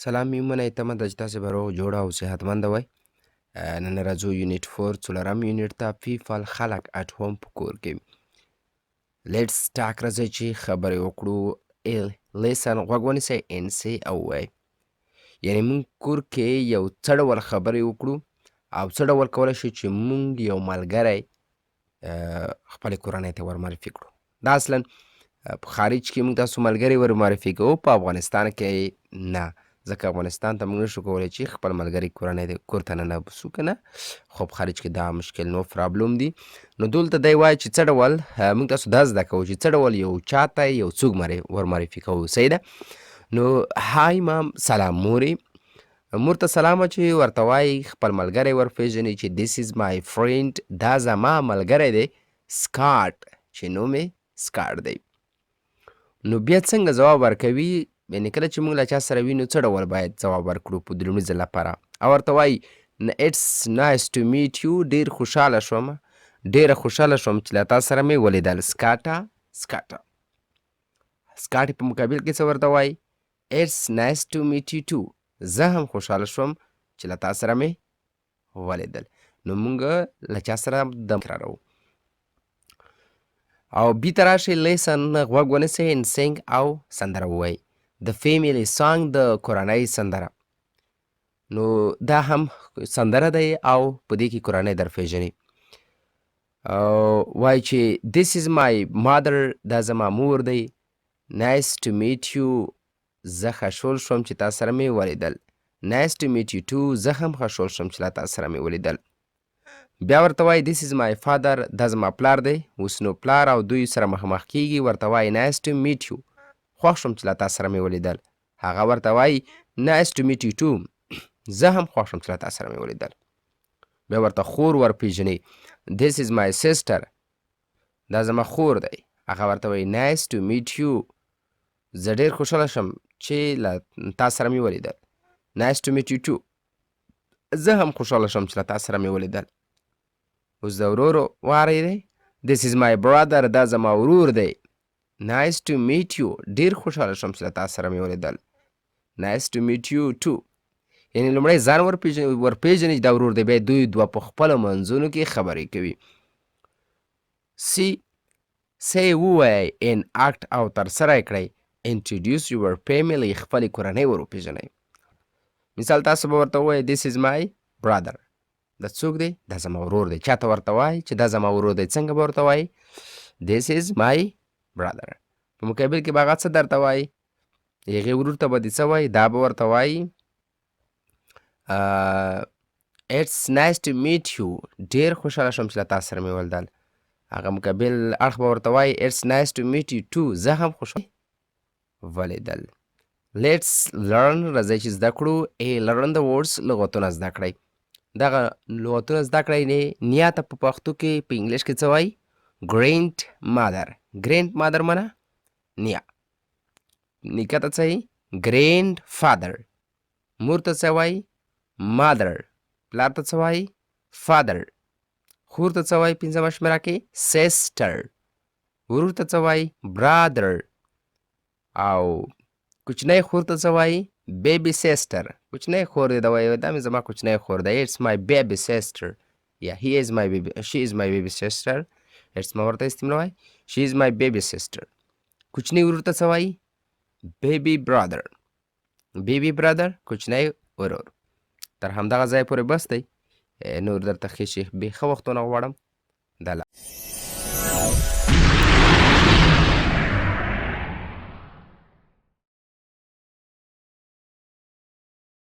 سلام میمونه تمه ده چې تاسې به روغ جوړ او صحتمنده وئ. نن راځو یونټ 4 څلورم یونټ ته پیپل خلک اټ هوم په کور کې. لیټس ټاک راځئ چې خبرې وکړو. لیسن غوږ ونیسئ انسئ او ووایئ. یعنې مونږ کور کې یو څه ډول خبرې وکړو او څه ډول کولی شو چې مونږ یو ملګری خپلې کورنۍ ته ورمعرفي کړو. دا اصلا په خارج کې مونږ تاسو ملګري ورمعرفي کوو، په افغانستان کې نه، ځکه افغانستان ته مونږ نشو کولی چې خپل ملګري کورنۍ د کور ته ننباسو که نه، خو په خارج کې دا مشکل نو پرابلم دی. نو دلته دی وایي چې څه ډول مونږ تاسو دا زده کوو چې څه ډول یو چاته یو څوک ورمعرفي کوو. صحیح ده؟ نو هاي مام، سلام مورې. مور ته سلام چې ورته وایي خپل ملګری ورپېژني چې this is my friend، دا زما ملګری دی سکاټ، چې نوم یې سکاټ دی. نو بیا څنګه ځواب ورکوي؟ یعنې کله چې موږ له چا سره وینو څه ډول باید ځواب ورکړو په لومړي ځل لپاره؟ او ورته وایي اټس نایس ټو میټ یو، ډېر خوشحاله شوم، ډېره خوشحاله شوم چې له تا سره مې ولیدل. سکاټه. سکاټ په مقابل کې څه ورته وایي؟ اټس نایس ټو میټ یو ټو، زه هم خوشحاله شوم چې له تا سره مې ولیدل. نو موږ له چا سره د تکراروو. او بي ته راشئ، لیسن غوږ ونیسئ، ان سینګ او سندره ووایئ. د فیملی سانګ، د کورنۍ سندره. نو دا هم سندره دی او په دې کې کورنۍ در پېژني. وایي چې this is my mother، دا زما مور دی. nice to meet you، زه خوشحال شوم چې تا سره مې ولیدل. nice to meet you too، زه هم خوشحال شوم چې له تا سره مې ولیدل. بیا ورته وایي this is my father، دا زما پلار دی. اوس نو پلار او دوی سره مخامخ کېږي، ورته وایي nice to meet you، خوښ شوم چې له تا سره مې ولیدل. هغه ورته وایي nice to meet you too، زه هم خوښ شوم چې له تا سره مې ولیدل. بیا ورته خور ورپېژني this is my sister، دا زما خور دی. هغه ورته وایي nice to meet you، زه ډېر خوشحاله شم چې له تا سره مې ولیدل. nice to meet you too، زه هم خوشحاله شم چې له تا سره مې ولیدل. اوس د ورورو واری دی. this is my brother، دا زما ورور دی. nice to meet you، ډېر خوشحاله شوم چې له تا سره مې ولیدل. nice to meet you too، یعنې لومړی ځان ورپېژني چې دا ورور دی، بیا دوی دوه په خپلو منځونو کې خبرې کوي. say ووایئ، enact او ترسره یې کړئ. introduce your family، خپلې کورنۍ وروپېژنئ. مثال تاسو به ورته ووایئ this is my brother، دا څوک دی؟ دا زما ورور دی. چاته ورته وایي چې دا زما ورور دی؟ څنګه به ورته وایي؟ this is my brother. په مقابل کې به هغه څه درته وایي؟ هغې ورور ته به دې څه وایي؟ دا به ورته وایي it's nice to meet you، ډېر خوشحاله شوم چې له تا سره مې ولیدل. هغه مقابل اړخ به ورته وایي it's nice to meet you too، زه هم خوشحاله ولیدل. let's learn، راځئ چې زده کړو. learn the words، لغتونه زده کړئ. دغه لغتونه زده کړئ. نیا ته په پښتو کې په انګلیش کې څه وایي؟ ګرینډ مادر. ګرینډ مادر معنی نیا. نیکه ته څه وایي؟ ګرینډ فادر. مور ته څه وایي؟ مادر. پلار ته څه وایي؟ فادر. خور ته څه وایي پنځمه شمېره کې؟ سیسټر. ورور ته څه وایي؟ برادر. او کوچنی خور ته څه وایي؟ بیبي سیسټر. کوچنی خور دی، دا وایي دا مې زما کوچنی خور دی. it's my baby sister، یا she is my baby sister. it's ما ورته استعمال وایي she is my baby sister. کوچنی ورور ته څه وایي؟ بیبي برادر. بیبي برادر، کوچنی ورور. تر همدغه ځای پورې بس دی. نور درته ښې ښې ښه وختونه غواړم.